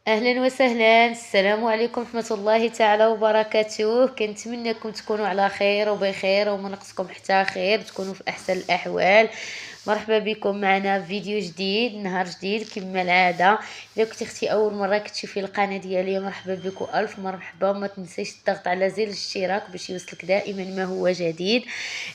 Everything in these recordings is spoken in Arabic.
اهلا وسهلا، السلام عليكم ورحمه الله تعالى وبركاته. كنتمنىكم تكونوا على خير وبخير وما نقصكم حتى خير، تكونوا في احسن الاحوال. مرحبا بكم معنا في فيديو جديد، نهار جديد كما العاده. اذا كنتي اختي اول مره كتشوفي القناه ديالي، مرحبا بكم الف مرحبا. وما تنسيش الضغط على زر الاشتراك باش يوصلك دائما ما هو جديد.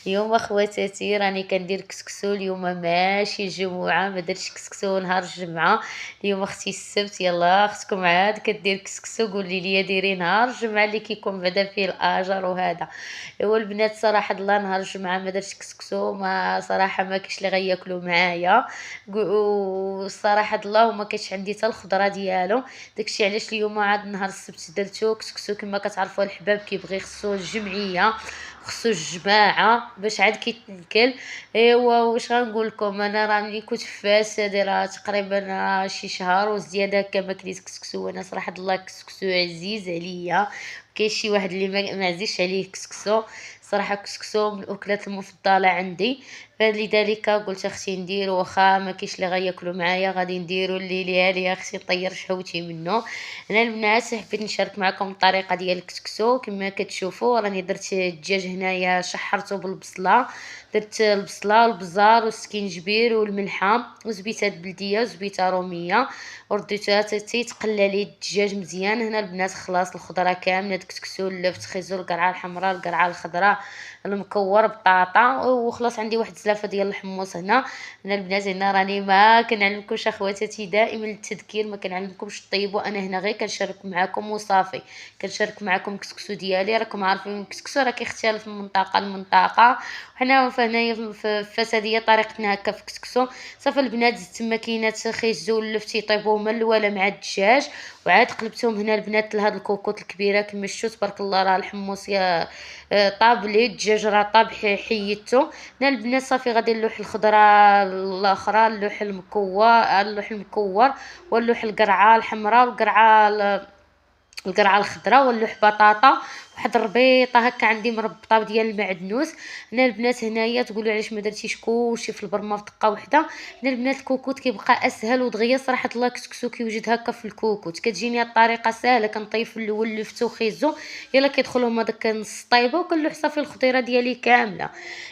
اليوم اخواتاتي راني كندير كسكسو. اليوم ماشي الجمعه، ما درتش كسكسو نهار الجمعه. اليوم اختي السبت، يلا اختكم عاد كدير كسكسو. قولي لي ديري نهار الجمعه اللي كيكون بعدا فيه الاجر وهذا. ايوا البنات صراحه الله نهار الجمعه ما درتش كسكسو، ما صراحه ما كاينش اللي غياكلوا معايا. وصراحه الله وما كاينش عندي حتى الخضره ديالو. داكشي علاش اليوم عاد نهار السبت درتو كسكسو. كما كتعرفوا الحباب كيبغي خصو الجمعيه، خصو الجماعه باش عاد كيتنكل. ايوا واش غنقول لكم، انا راني كنت فاسه دايره تقريبا شي شهر وزياده هكا ما كليت كسكسو. وانا صراحه الله كسكسو عزيز عليا، كاين شي واحد اللي ما عزيزش عليه كسكسو. صراحه كسكسو من الاكلات المفضله عندي. فلذلك قلت اختي ندير، واخا ما كاينش اللي غياكلوا معايا غادي نديرو اللي ليها ليا اختي نطير شحوتي منه. انا البنات حبيت نشارك معكم الطريقه ديال الكسكسو. كما كتشوفوا راني درت الدجاج هنايا شحرته بالبصله. درت البصله والبزار والسكينجبير والملحه وزبيته بلديه وزبيته روميه، ورديتها تيتقلى لي الدجاج مزيان. هنا البنات خلاص الخضره كامله، الكسكسو، اللفت، خيزو، القرعه الحمراء، القرعه الخضراء، المكور، بطاطا، وخلاص عندي واحد الزلافه ديال الحمص هنا. هنا البنات هنا راني ما كنعلمكمش اخواتاتي، دائما التذكير، ما كنعلمكمش طيبوا، انا هنا غير كنشارك معكم وصافي. كنشارك معكم الكسكسو ديالي. راكم عارفين الكسكسو راه كيختلف من منطقه لمنطقه، وحنا فهنايا في فاس هذه طريقتنا هكا في الكسكسو. صافي البنات زدت ماكينات خيزو ولفت يطيبوا هما الاولى مع الدجاج، وعاد قلبتهم هنا البنات لهاد الكوكوط الكبيره. كما شفتوا تبارك الله راه الحمص يا طاب لي، الدجاج راه طاب حيدته. هنا البنات صافي غادي نلوح الخضره الاخرى، اللوح المكور واللوح القرعه الحمراء والقرعه الخضراء واللوح بطاطا. واحد الربيطه هكا عندي مربطه ديال المعدنوس. هنا البنات هنايا تقولوا علاش ما درتيش كلشي في البرمه في دقه واحده. هنا البنات الكوكوت كيبقى اسهل ودغيا. صراحه الله كسكسو كيوجد هكا في الكوكوت، كتجيني الطريقه سهله. كنطيب في الاول لفتو خيزو، يلا كيدخل هما داك نص طايبه وكنلوح صافي الخضيره ديالي كامله.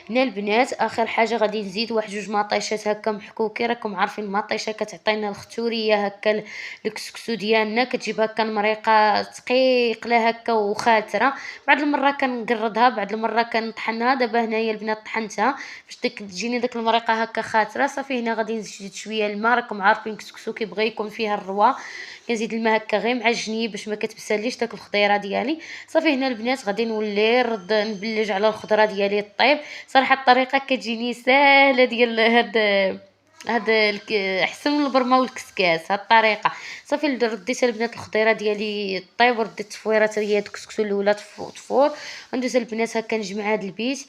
هنا البنات اخر حاجه غادي نزيد واحد جوج مطيشات هكا محكوكين. راكم عارفين المطيشه كتعطينا الختوريه هكا. الكسكسو ديالنا كتجيب هكا المريقه ثقيقه هكا وخاتره. بعد المره كنقردها، بعد المره كنطحنها. دابا هنايا البنات طحنتها باش تجيني داك المريقه هكا خاتره. صافي هنا غادي نزيد شويه الماء. راكم عارفين الكسكسو كيبغي يكون فيها الروى. كنزيد الماء هكا غير مع الجنيب باش ما كتبساليش داك الخضيره ديالي. صافي هنا البنات غادي نولي نبلج على الخضره ديالي طيب. صراحه الطريقه كتجيني ساهله ديال احسن من البرمه والكسكاس هاد الطريقه. صافي رديت البنات الخضيره ديالي طيب، ورديت التفويرات ديال الكسكسو الاولى تفور. ندوز البنات هكا نجمع هاد البيت.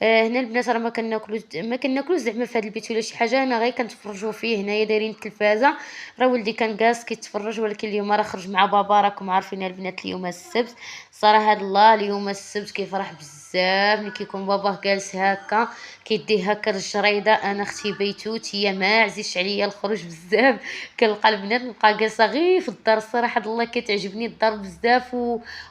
هنا البنات راه ما كناكلوش زعما في هذا البيت ولا شي حاجه، انا غير كنتفرجوا فيه. هنايا دايرين التلفازه، راه ولدي كان جالس كيتفرج. ولكن اليوم راه خرج مع بابا. راكم عارفين البنات اليوم السبت. صراحه الله اليوم السبت كيفرح بزاف ملي كيكون باباه جالس هكا كيديه هكا الجريده. انا اختي بيتوتيه ما عزيزش عليا الخروج بزاف. كنلقى البنات نبقى جالسه غير في الدار. صراحه الله كتعجبني الدار بزاف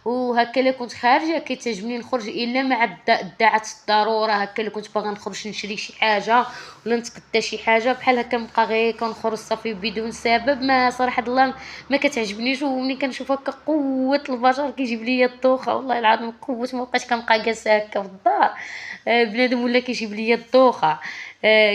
وهكا الا كنت خارجه كتعجبني نخرج الا مع الداعات الضروره. هكا الا كنت باغا نخرج نشري شي حاجه ولا نتغدى شي حاجه بحال هكا نبقى غير كنخرج صافي بدون سبب. ما صراحه الله ما كتعجبنيش. وملي كنشوف هكا قوه البشر كيجيب لي الدوخه، والله العظيم قوه. ما بقيتش كنبقى جالسه هكا في الدار. بنادم ولا كيجيب لي الدوخه.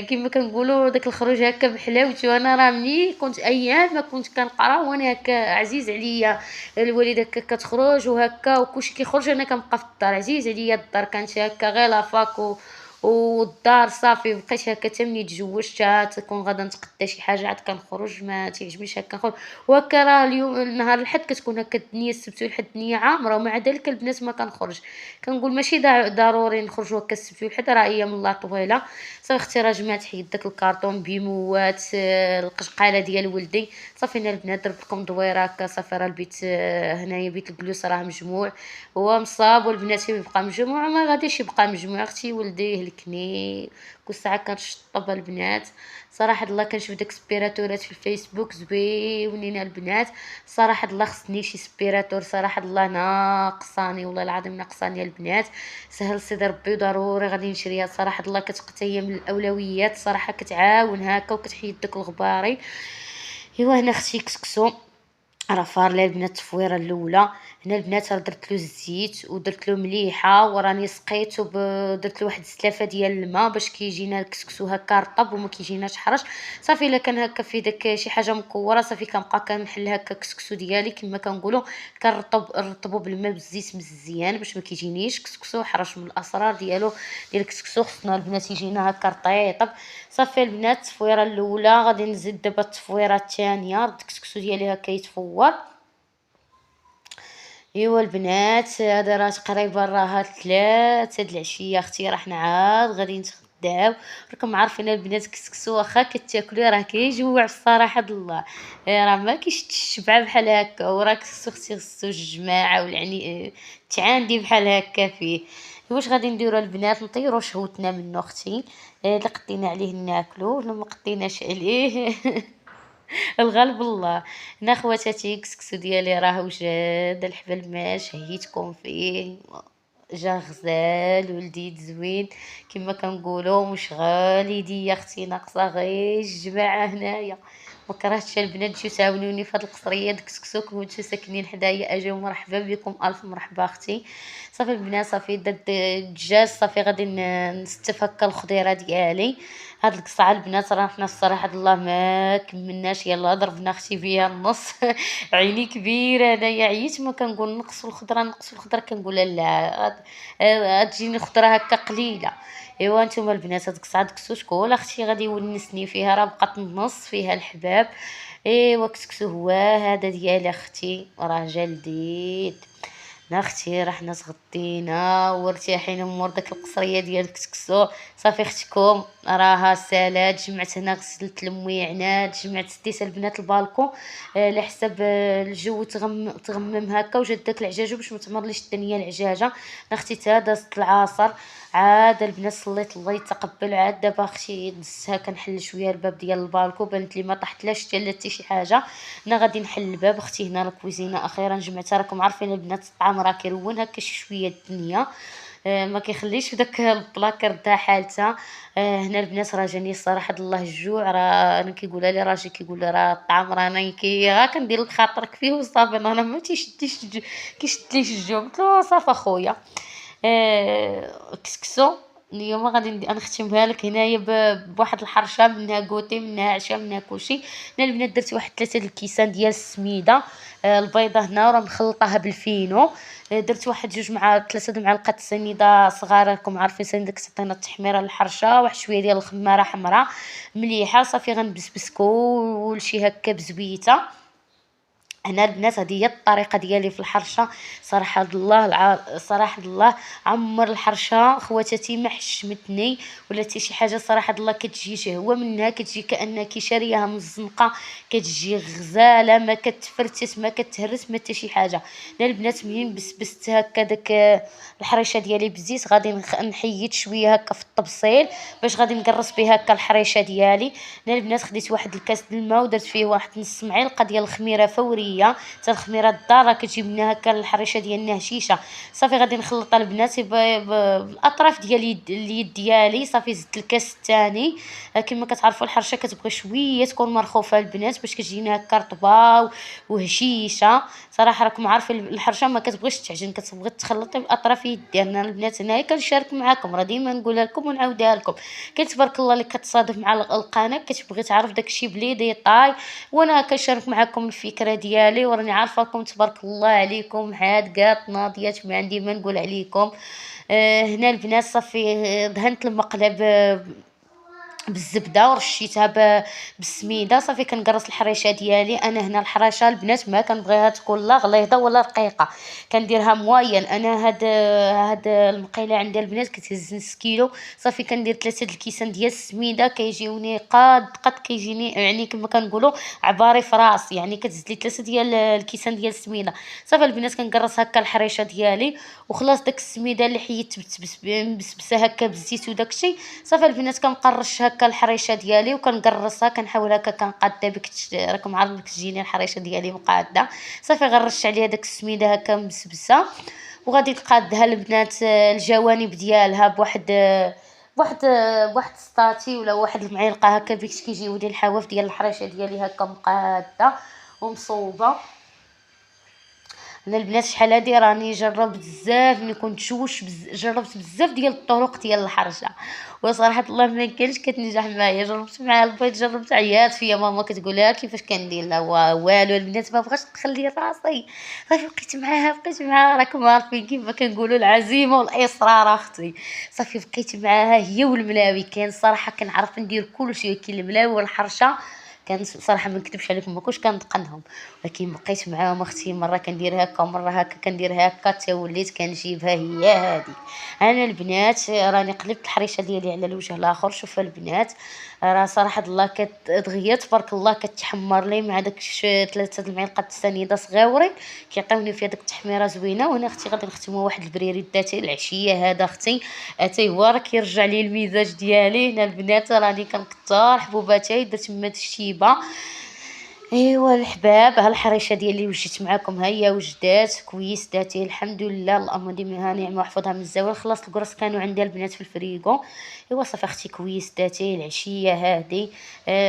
كما كنقولوا داك الخروج هكا بحلاوته. انا راه ملي كنت ايام ما كنت كنقرا وانا هكا عزيز عليا الوالده هكا كتخرج وهكا وكلشي كيخرج، انا كنبقى في الدار. عزيز عليا الدار، كانت هكا غير لافاك والدار صافي. بقيت هكا حتى ملي تزوجت تكون غادا نتقدى شي حاجه عاد كنخرج. ما تيعجبنيش هكا نخرج. وهكا راه اليوم نهار الحد كتكون هكا الدنيا السبت والحد الدنيا عامره، ومع ذلك البنات ما كنخرج. كنقول ماشي ضروري نخرجوا هكا السبت والحد، راه ايام الله طويله. صافي اختي راه جمعت حيد داك الكارطون بيموات القشقاله ديال ولدي. صافي انا البنات درت لكم دويره هكا. صافي راه البيت هنايا بيت الجلوس راه مجموع، هو مصاب والبنات يبقى مجموع، ما غاديش يبقى مجموع. اختي ولدي كيهلكني، كل ساعه كنشطب البنات. صراحه الله كنشوف داك السبيراتورات في الفيسبوك زويونين البنات. صراحه الله خصني شي سبيراتور، صراحه الله ناقصاني والله العظيم ناقصاني البنات. سهل سيدي ربي ضروري غادي نشريها. صراحه الله كتبقى من الاولويات، صراحه كتعاون هكا وكتحيد داك الغباري. ايوا هنا اختي كسكسو راه فارله البنات التصفويره الاولى. هنا البنات راه درت له الزيت ودرت له مليحه وراني سقيته درت له واحد السلافه ديال الماء باش كيجينا الكسكسو هكا رطب وما كيجيناش حرش. صافي الا كان هكا في داك شي حاجه مكوره صافي كنبقى كنحل هكا الكسكسو ديالي كما كنقولوا. نرطبو بالماء بالزيت مزيان باش ما كيجينيش كسكسو حرش. من الاسرار ديال الكسكسو خصنا البنات يجينا هكا رطيطب. صافي البنات التصفويره الاولى غادي نزيد دابا التصفويره الثانيه. الكسكسو ديالي هكا يتفور. ايوا البنات هذا راه تقريبا راه 3 د العشيه اختي راح نعاد غادي نتغداو. راكم عارفين البنات كسكسو واخا كتاكلي راه كيجوع الصراحه د الله. راه ما كيشدش الشبعه بحال هكا. وراه كسكسو خصو الجماعه يعني تعاندي بحال هكا فيه. واش غادي نديرو البنات؟ نطيرو شهوتنا منو اختي. الا قدينا عليه ناكلو ولا ما قديناش عليه الغالب الله. هنا خواتاتي كسكسو ديالي راه وجاد الحبل ما شهيتكم فيه. جا غزال ولديد زوين كما كنقولوا. مش غالي يديا اختي ناقصه غير الجماعه هنايا. ما كرهتش البنات تجيو تعاونوني في هاد القصريه د كسكسو كنتو ساكنين حدايا. اجيو مرحبا بكم الف مرحبا اختي. صافي البنات صافي درت الدجاج. صافي غادي نستف هكا الخضيره ديالي. هاد القصعه البنات راه حنا الصراحه الله ما كملناش. يلا ضربنا اختي فيها النص عيني كبيره انايا عييت ما كنقول نقصوا الخضره نقصوا الخضره كنقول لا غتجيني خضره هكا قليله. ايوا نتوما البنات هاد القصعه دكسو شكون اختي غادي يونسني فيها راه بقات النص فيها الحباب. ايوا كسكسو هو هذا ديال اختي راه جا لذيذ. اختي رحنا تغدينا وارتاحينا مور داك القصريه ديال الكسكسو. صافي اختكم راها سالات. جمعت هنا غسلت المويعنات جمعت سديت البنات البالكون على حساب الجو تغمم هكا. وجات داك العجاجه باش ما تمرليش الدنيا العجاجه. اختي تا دازت العصر عاد البنات صليت الله يتقبل. عاد دابا اختي دزتها كنحل شويه الباب ديال البالكون بانت لي ما طحتلاش حتى لا حتى شي حاجه. انا غادي نحل الباب اختي. هنا الكويزينه اخيرا جمعتها. راكم عارفين البنات الطعام راه كيرون هكا شي شويه الدنيا. ما كيخليش داك البلاكر دا حالتها. هنا البنات راه جاني الصراحه الله الجوع. راه انا كيقولها لي راجل كيقول لي راه الطعام رانا ها كندير لك خاطرك فيه وصافي. انا ما تيشديش كيشدليش الجوع. قلت له صافي اخويا. كسكسو اليوم غادي نختمها لك هنايا بواحد الحرشه منها كوتي منها عشاء منها كلشي. هنا البنات درت واحد 3 الكيسان ديال السميده. البيضه هنا راه مخلطاها بالفينو. درت واحد 3 معالق سنيده صغار. راكم عارفين سنيده كتعطينا التحميره الحرشه. واحد شويه ديال الخماره حمراء مليحه. صافي غنبسبسكو ولشي هكا بزويته. انا البنات هذه هي الطريقه ديالي في الحرشه. صراحه الله صراحه الله عمر الحرشه خواتاتي ما حشمتني ولا حتى شي حاجه. صراحه الله كتجي شهوه منها كتجي كانك شاريها من الزنقه. كتجي غزاله ما كتفرتس ما كتهرس ما حتى شي حاجه. انا البنات منين بسبست هكا داك الحريشه ديالي بالزيت غادي نحيد شويه هكا في الطبسيل باش غادي نقرص بها هكا الحريشه ديالي. انا البنات خديت واحد الكاس د الماء ودرت فيه واحد نص معلقه ديال الخميره فوريه. حتى الخميره الدار كتجيب لنا هكا الحريشه ديالنا هشيشه. صافي غادي نخلط البنات بالاطراف ديال اليد ديالي. صافي زدت الكاس الثاني. كما كتعرفوا الحرشه كتبغي شويه تكون مرخوفه البنات باش كتجينا هكا رطبه وهشيشه. صراحه راكم عارفين الحرشه ما كتبغيش تعجن كتبغي تخلطي باطراف يد ديالنا البنات. هنايا كنشارك معكم راه ديما نقولها لكم ونعاودها لكم. كاين تبارك الله اللي كتصادف مع القناه كتبغي تعرف داكشي بلي ديطاي. وانا كنشارك معكم الفكره ديالي وراني عارفاكم تبارك الله عليكم حادقات ناضيات ما عندي ما نقول عليكم. هنا البنات صافي دهنت المقلب بالزبده ورشيتها بالسميده. صافي كنقرص الحريشه ديالي. انا هنا الحرشه البنات ما كنبغيها تكون لا غليظه ولا رقيقه، كنديرها موين. انا هاد المقيله عندي البنات كتهز نص كيلو. صافي كندير 3 د الكيسان ديال السميده كيجيوني قد كيجيني يعني كما كنقولوا عباري في راس، يعني كتزد لي 3 ديال الكيسان ديال السميده. صافي البنات كنقرص هكا الحريشه ديالي وخلاص. داك السميده اللي حيدت مبسبسه هكا بالزيت وداكشي، صافي البنات كنقرش هكا الحريشه ديالي وكنقرصها. كنحاول هكا كنقاده راكم عارفين كتجيني الحريشه ديالي مقاده. صافي غنرش عليها داك السميده هكا مسبسه وغادي تقادها البنات الجوانب ديالها بواحد بواحد سطاتي ولا واحد المعلقه هكا باش كيجيو ديال الحواف ديال الحريشه ديالي هكا مقاده ومصوبه. انا البنات شحال هادي راني جربت بزاف ملي كنت جوج جربت بزاف ديال الطرق ديال الحرشه، وصراحه الله ما كانش كتنجح معايا. جربت مع البيض، جربت عيات فيا ماما كتقولها كيفاش كندير لها والو. البنات ما بغاش تخلي راسي. صافي بقيت معاها راكم عارفين كيف ما كنقولوا العزيمه والاصرار اختي. صافي بقيت معاها هي والملاوي. كان الصراحه كنعرف ندير كلشي، كاين الملاوي والحرشه كان صراحه ما نكذبش عليكم ما كنتش كنتقنهم، ولكن بقيت معاهم اختي. مره كندير هكا ومره هكا كندير هكا حتى وليت كنجيبها هي هذه. انا البنات راني قلبت الحريشه ديالي على الوجه الاخر. شوف البنات راه صراحه الله دغيا تبارك الله كتحمر لي مع داك 3 المعالق السنيده صغيورين كيعطيوني فيها ديك التحميره زوينه. وانا اختي غادي نختموا واحد البريري داتي العشيه هذا اختي اتاي هو راه كيرجع لي المزاج ديالي. هنا البنات راني كنكثر حبوباتي درت مات الشيبه. ايوا الحباب ها الحريشه ديالي وجدت معاكم، ها هي وجدات كويس داتي الحمد لله. اللهم ديمها نعمه وحفظها من الزوال. خلاص القرص كانوا عندي البنات في الفريغو. ايوا صافي اختي كويس داتي العشيه هذه.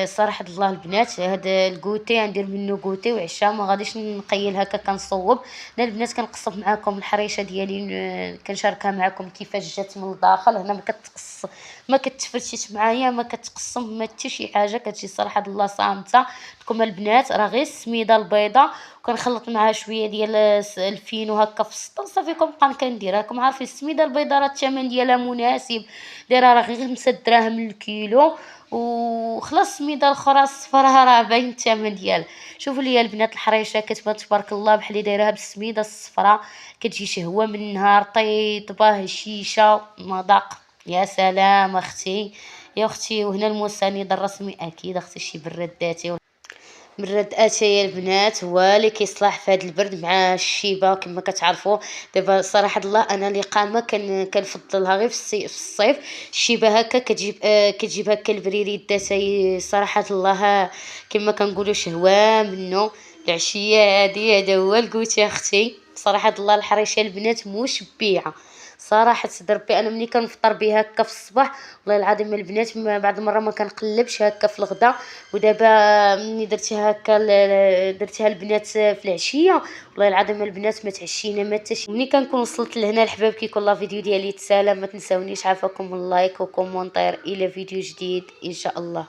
صراحه الله البنات هذا الكوتي غندير منه كوتي وعشاء ما غاديش نقيل هكا كنصوب. انا البنات كنقصب معاكم الحريشه ديالي كنشاركها معاكم كيفاش جات من الداخل. هنا ما كتفرشيش معايا ما كتقسم ما حتى شي حاجه كتجي صراحه الله صامته. لكم البنات راه غير السميده البيضاء وكنخلط معها شويه ديال الفينو هكا في السطر. صافي كنبقى كندير. راكم عارفين السميده البيضاء راه الثمن ديالها مناسب، دايره راه غير 5 دراهم للكيلو. وخلاص السميده الاخرى الصفراء راه باين الثمن ديالها. شوفوا لي البنات الحريشه كتبان تبارك الله بحال دايرها بالسميده الصفراء كتجي شهوه من النهار طيبه هشيشه مذاق. يا سلام اختي يا اختي. وهنا المساند الرسمي اكيد اختي شي براداتي مراد اتاي البنات هو اللي كيصلح في هذا البرد مع الشيبه كما كتعرفوا. دابا صراحه الله انا الاقامه كنفضلها غير في الصيف. الشيبه هكا كتجيب هكا البريري داتاي صراحه الله كما كنقولوا شهوه منه. العشيه هذه هذا هو الكوتي اختي. صراحه الله الحريشه البنات مشبعه صراحه ربي. انا ملي كنفطر بها هكا في الصباح والله العظيم البنات بعد المره ما كنقلبش هكا في الغدا. ودابا ملي درتيها هكا درتيها البنات في العشيه والله العظيم البنات ما تعشينا ما حتى شي. ملي كنكون وصلت لهنا الحباب كيكون لا فيديو ديالي تسالى ما تنساونيش عافاكم اللايك وكومونتير. الى فيديو جديد ان شاء الله.